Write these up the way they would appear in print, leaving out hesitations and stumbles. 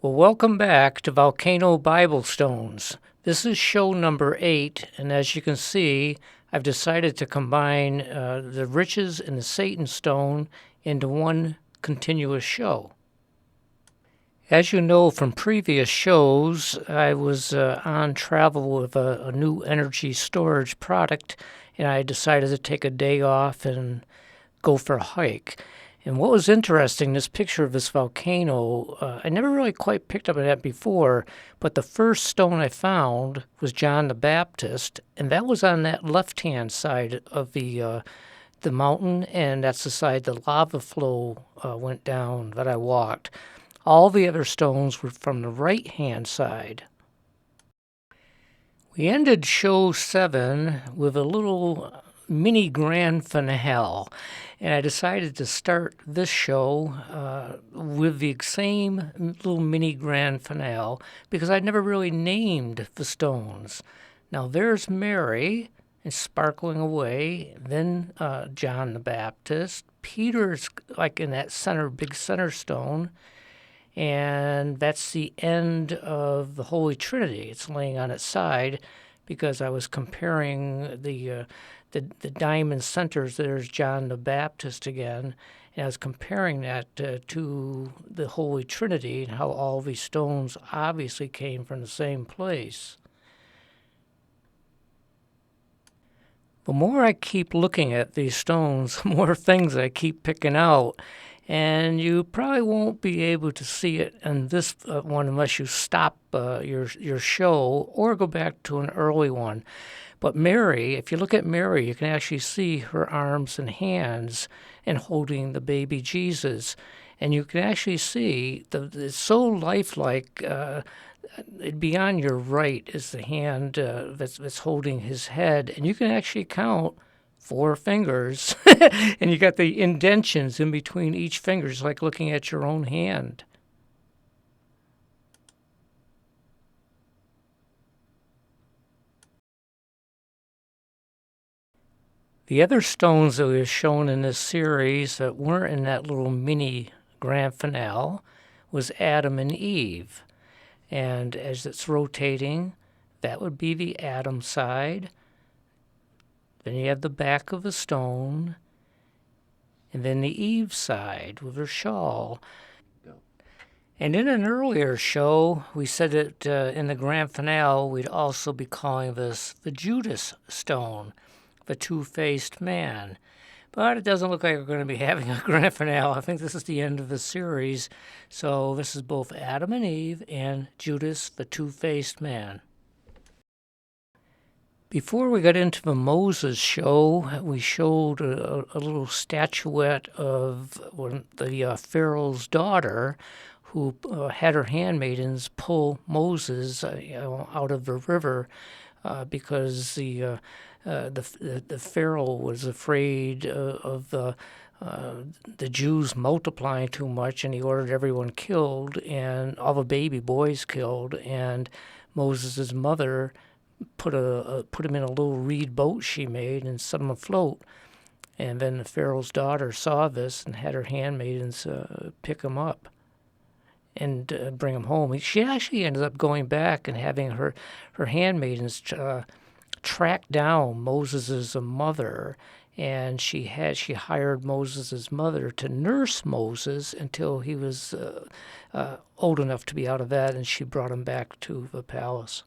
Well, welcome back to Volcano Bible Stones. This is show number 8, and as you can see, I've decided to combine the riches and the Satan stone into one continuous show. As you know from previous shows, I was on travel with a new energy storage product, and I decided to take a day off and go for a hike. And what was interesting, this picture of this volcano, I never really quite picked up on that before, but the first stone I found was John the Baptist, and that was on that left-hand side of the mountain, and that's the side the lava flow went down that I walked. All the other stones were from the right-hand side. We ended show 7 with a little mini grand finale, and I decided to start this show with the same little mini grand finale because I'd never really named the stones. Now there's Mary and sparkling away, then John the Baptist, Peter's like in that big center stone, and that's the end of the Holy Trinity. It's laying on its side because I was comparing the diamond centers. There's John the Baptist again, and I was comparing that to the Holy Trinity and how all these stones obviously came from the same place. The more I keep looking at these stones, the more things I keep picking out. And you probably won't be able to see it in this one unless you stop your show or go back to an early one. But Mary, if you look at Mary, you can actually see her arms and hands and holding the baby Jesus. And you can actually see it's so lifelike. Beyond your right is the hand that's holding his head. And you can actually count 4 fingers, and you got the indentions in between each finger. It's like looking at your own hand. The other stones that we've shown in this series that weren't in that little mini grand finale was Adam and Eve. And as it's rotating, that would be the Adam side. Then you have the back of the stone, and then the Eve side with her shawl. And in an earlier show, we said that in the grand finale, we'd also be calling this the Judas stone, the two-faced man. But it doesn't look like we're going to be having a grand finale. I think this is the end of the series. So this is both Adam and Eve and Judas, the two-faced man. Before we got into the Moses show, we showed a little statuette of the Pharaoh's daughter who had her handmaidens pull Moses out of the river because the Pharaoh was afraid of the Jews multiplying too much, and he ordered everyone killed and all the baby boys killed, and Moses' mother put him in a little reed boat she made and set him afloat. And then the Pharaoh's daughter saw this and had her handmaidens pick him up and bring him home. She actually ended up going back and having her handmaidens track down Moses' mother, and she hired Moses' mother to nurse Moses until he was old enough to be out of that, and she brought him back to the palace.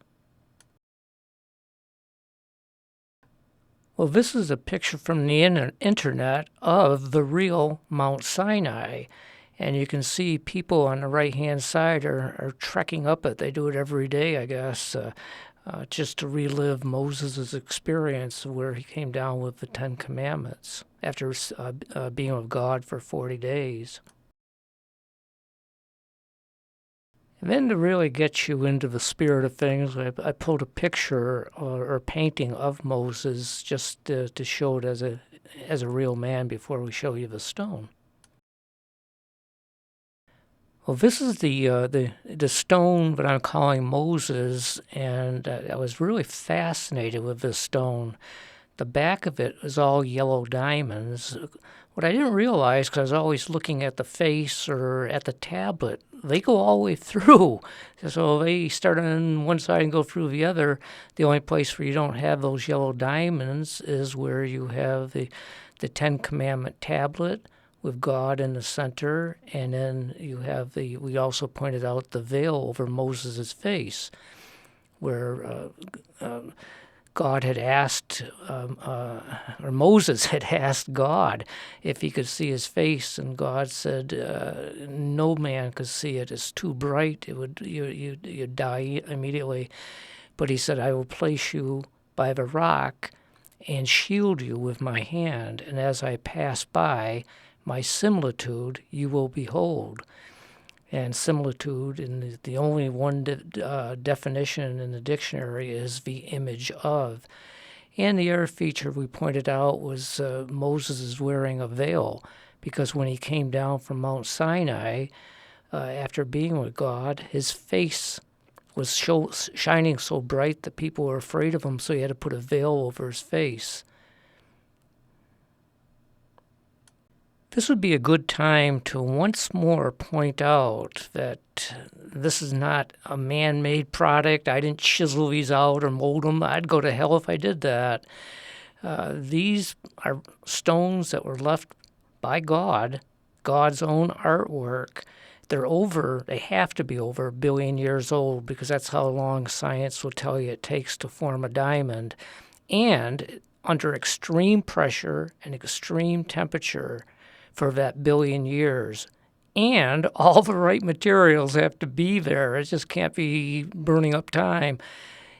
Well, this is a picture from the internet of the real Mount Sinai. And you can see people on the right-hand side are trekking up it. They do it every day, I guess, just to relive Moses' experience where he came down with the 10 Commandments after being with God for 40 days. And then to really get you into the spirit of things, I pulled a picture or painting of Moses just to show it as a real man before we show you the stone. Well, this is the stone that I'm calling Moses, and I was really fascinated with this stone. The back of it is all yellow diamonds, What I didn't realize, because I was always looking at the face or at the tablet, they go all the way through. So they start on one side and go through the other. The only place where you don't have those yellow diamonds is where you have the Ten Commandment tablet with God in the center, and then you have we also pointed out the veil over Moses' face, where God had asked, or Moses had asked God if he could see his face, and God said, "No man could see it; it's too bright. You'd die immediately." But he said, "I will place you by the rock and shield you with my hand, and as I pass by, my similitude you will behold." And similitude, in the only one definition in the dictionary, is the image of. And the other feature we pointed out was Moses is wearing a veil, because when he came down from Mount Sinai, after being with God, his face was shining so bright that people were afraid of him, so he had to put a veil over his face. This would be a good time to once more point out that this is not a man-made product. I didn't chisel these out or mold them. I'd go to hell if I did that. These are stones that were left by God, God's own artwork. They have to be over 1 billion years old, because that's how long science will tell you it takes to form a diamond. And under extreme pressure and extreme temperature for that 1 billion years. And all the right materials have to be there. It just can't be burning up time.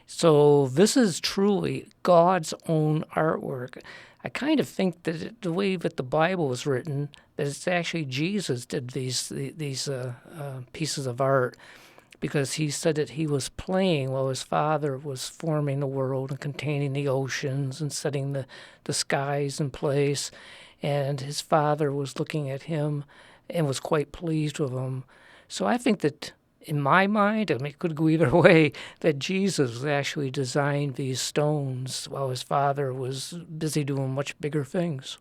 So this is truly God's own artwork. I kind of think that the way that the Bible was written, that it's actually Jesus did these pieces of art, because he said that he was playing while his father was forming the world and containing the oceans and setting the skies in place. And his father was looking at him and was quite pleased with him. So I think that, in my mind, I mean, it could go either way, that Jesus actually designed these stones while his father was busy doing much bigger things.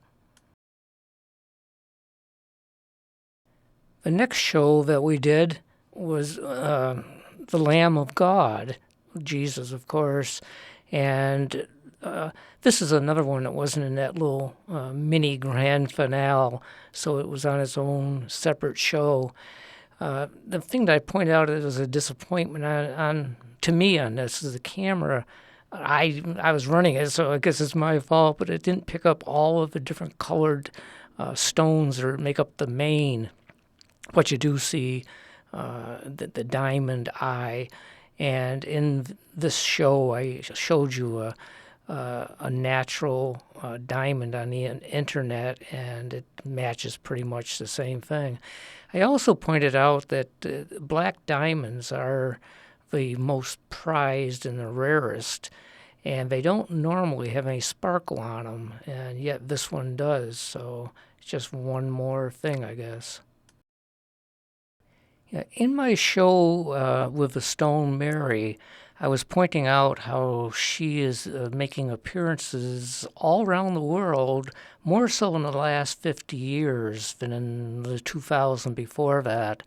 The next show that we did was the Lamb of God, Jesus, of course, and this is another one that wasn't in that little mini grand finale, so it was on its own separate show. The thing that I pointed out as a disappointment to me on this is the camera. I was running it, so I guess it's my fault, but it didn't pick up all of the different colored stones that make up the main. What you do see, the diamond eye, and in this show I showed you a natural diamond on the internet, and it matches pretty much the same thing. I also pointed out that black diamonds are the most prized and the rarest, and they don't normally have any sparkle on them, and yet this one does, so it's just one more thing, I guess. Yeah, in my show with the Stone Mary, I was pointing out how she is making appearances all around the world, more so in the last 50 years than in the 2000 before that.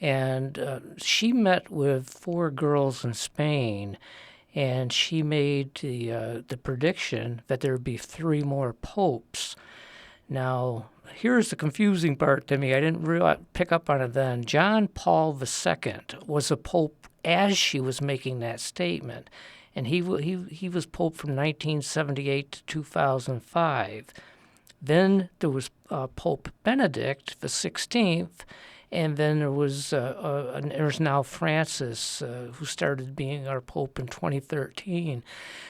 And she met with 4 girls in Spain, and she made the prediction that there would be 3 more popes. Now, here's the confusing part to me. I didn't really pick up on it then. John Paul II was a pope as she was making that statement, and he was pope from 1978 to 2005. Then there was Pope Benedict the 16th, and then there's now Francis, who started being our pope in 2013.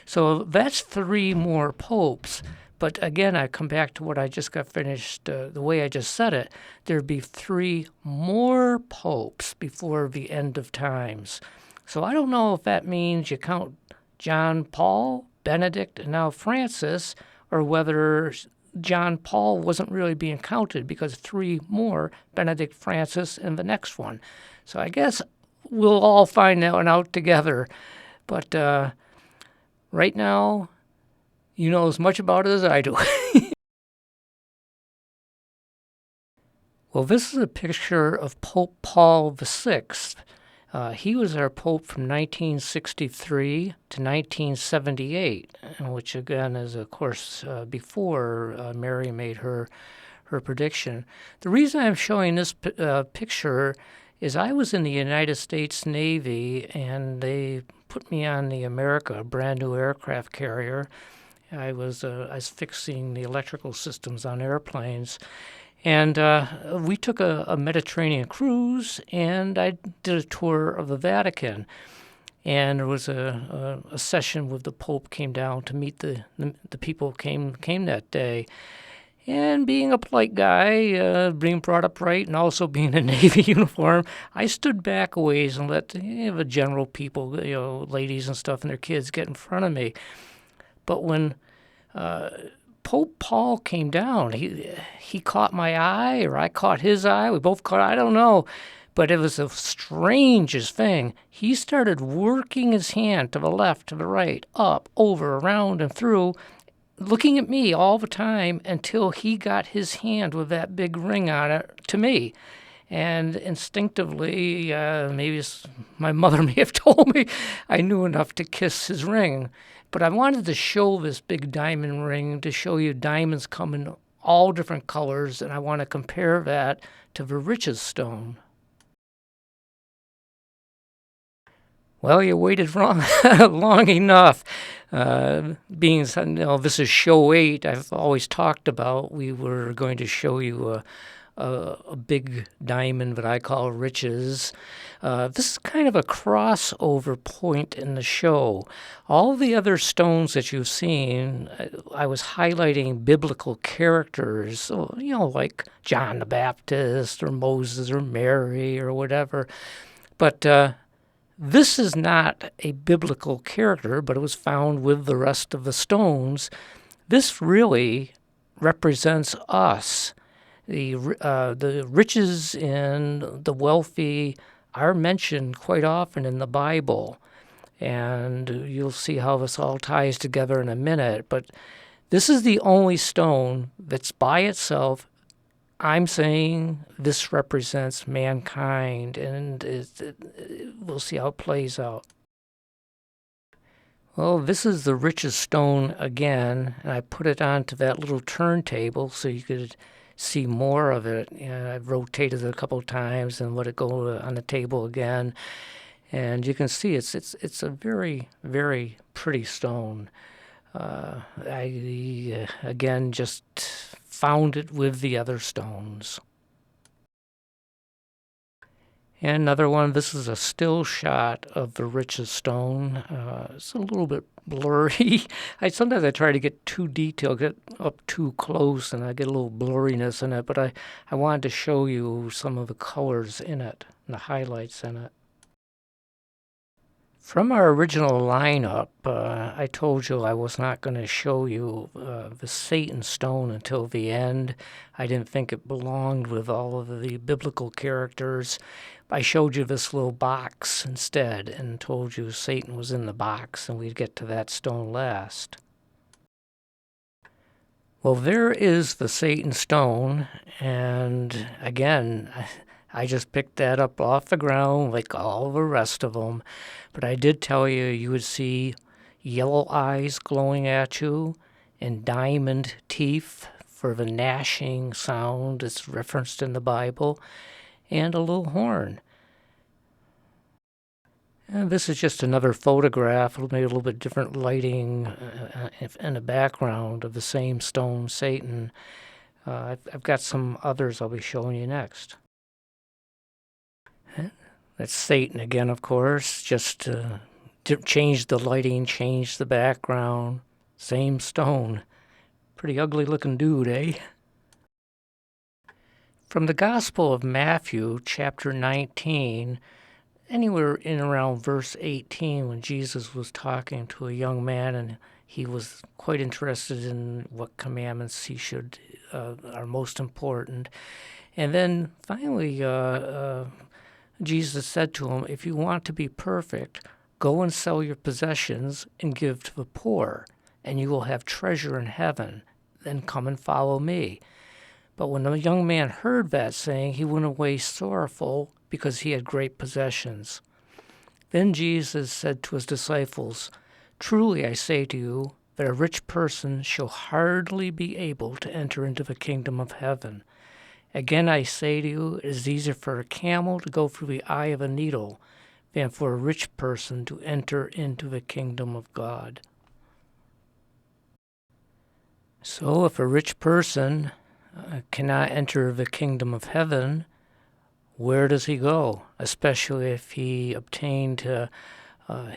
So that's 3 more popes. But again, I come back to what I just got finished, the way I just said it. There'd be 3 more popes before the end of times. So I don't know if that means you count John Paul, Benedict, and now Francis, or whether John Paul wasn't really being counted, because 3 more, Benedict, Francis, and the next one. So I guess we'll all find that one out together. But right now, you know as much about it as I do. Well, this is a picture of Pope Paul VI. He was our Pope from 1963 to 1978, which again is, of course, before Mary made her prediction. The reason I'm showing this picture is I was in the United States Navy, and they put me on the America, a brand new aircraft carrier. I was fixing the electrical systems on airplanes. And we took a Mediterranean cruise, and I did a tour of the Vatican. And there was a session with the Pope came down to meet the people came that day. And being a polite guy, being brought up right, and also being in a Navy uniform, I stood back a ways and let the general people, ladies and stuff and their kids get in front of me. But when Pope Paul came down, he caught my eye, or I caught his eye. We both caught, I don't know. But it was the strangest thing. He started working his hand to the left, to the right, up, over, around, and through, looking at me all the time until he got his hand with that big ring on it to me. And instinctively, maybe my mother may have told me, I knew enough to kiss his ring. But I wanted to show this big diamond ring to show you diamonds come in all different colors, and I want to compare that to the riches stone. Well, you waited long enough. Being this is show 8, I've always talked about we were going to show you a big diamond that I call riches. This is kind of a crossover point in the show. All the other stones that you've seen, I was highlighting biblical characters, like John the Baptist or Moses or Mary or whatever. But this is not a biblical character, but it was found with the rest of the stones. This really represents us. The riches and the wealthy are mentioned quite often in the Bible, and you'll see how this all ties together in a minute. But this is the only stone that's by itself. I'm saying this represents mankind, and we'll see how it plays out. Well, this is the richest stone again, and I put it onto that little turntable so you could see more of it. I've rotated it a couple of times and let it go on the table again, and you can see it's a very, very pretty stone. I again just found it with the other stones. And another one, this is a still shot of the richest stone. It's a little bit blurry. Sometimes I try to get too detailed, get up too close, and I get a little blurriness in it. But I wanted to show you some of the colors in it, and the highlights in it. From our original lineup, I told you I was not going to show you the Satan stone until the end. I didn't think it belonged with all of the biblical characters. I showed you this little box instead and told you Satan was in the box, and we'd get to that stone last. Well, there is the Satan stone, and again, I just picked that up off the ground like all the rest of them. But I did tell you you would see yellow eyes glowing at you and diamond teeth for the gnashing sound that's referenced in the Bible, and a little horn. And this is just another photograph, maybe a little bit different lighting in the background of the same stone, Satan. I've got some others I'll be showing you next. That's Satan again, of course, just change the lighting, change the background, same stone. Pretty ugly looking dude, eh? From the Gospel of Matthew, chapter 19, anywhere in around verse 18, when Jesus was talking to a young man, and he was quite interested in what commandments he should are most important. And then finally, Jesus said to him, if you want to be perfect, go and sell your possessions and give to the poor, and you will have treasure in heaven. Then come and follow me. But when the young man heard that saying, he went away sorrowful because he had great possessions. Then Jesus said to his disciples, "Truly I say to you, that a rich person shall hardly be able to enter into the kingdom of heaven. Again I say to you, it is easier for a camel to go through the eye of a needle than for a rich person to enter into the kingdom of God." So if a rich person cannot enter the kingdom of heaven, where does he go? Especially if he obtained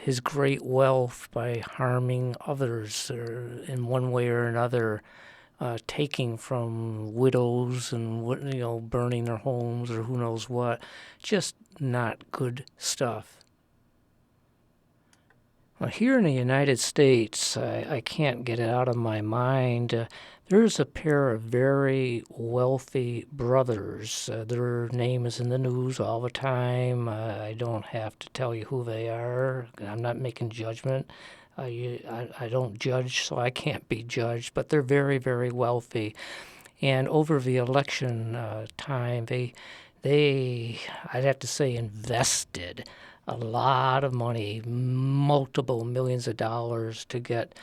his great wealth by harming others or in one way or another, taking from widows and burning their homes or who knows what. Just not good stuff. Well, here in the United States, I can't get it out of my mind. There's a pair of very wealthy brothers. Their name is in the news all the time. I don't have to tell you who they are. I'm not making judgment. I don't judge, so I can't be judged. But they're very, very wealthy. And over the election time, they, I'd have to say, invested a lot of money, multiple millions of dollars, to get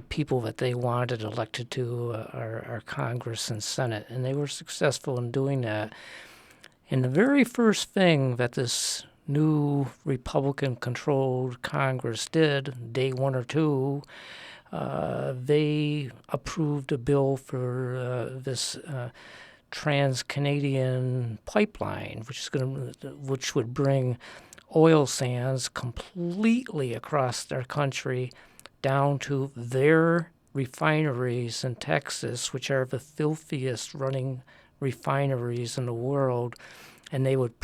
people that they wanted elected to our Congress and Senate. And they were successful in doing that. And the very first thing that this new Republican-controlled Congress did, day one or two, they approved a bill for this Trans-Canadian pipeline, which would bring oil sands completely across their country down to their refineries in Texas, which are the filthiest running refineries in the world, and they would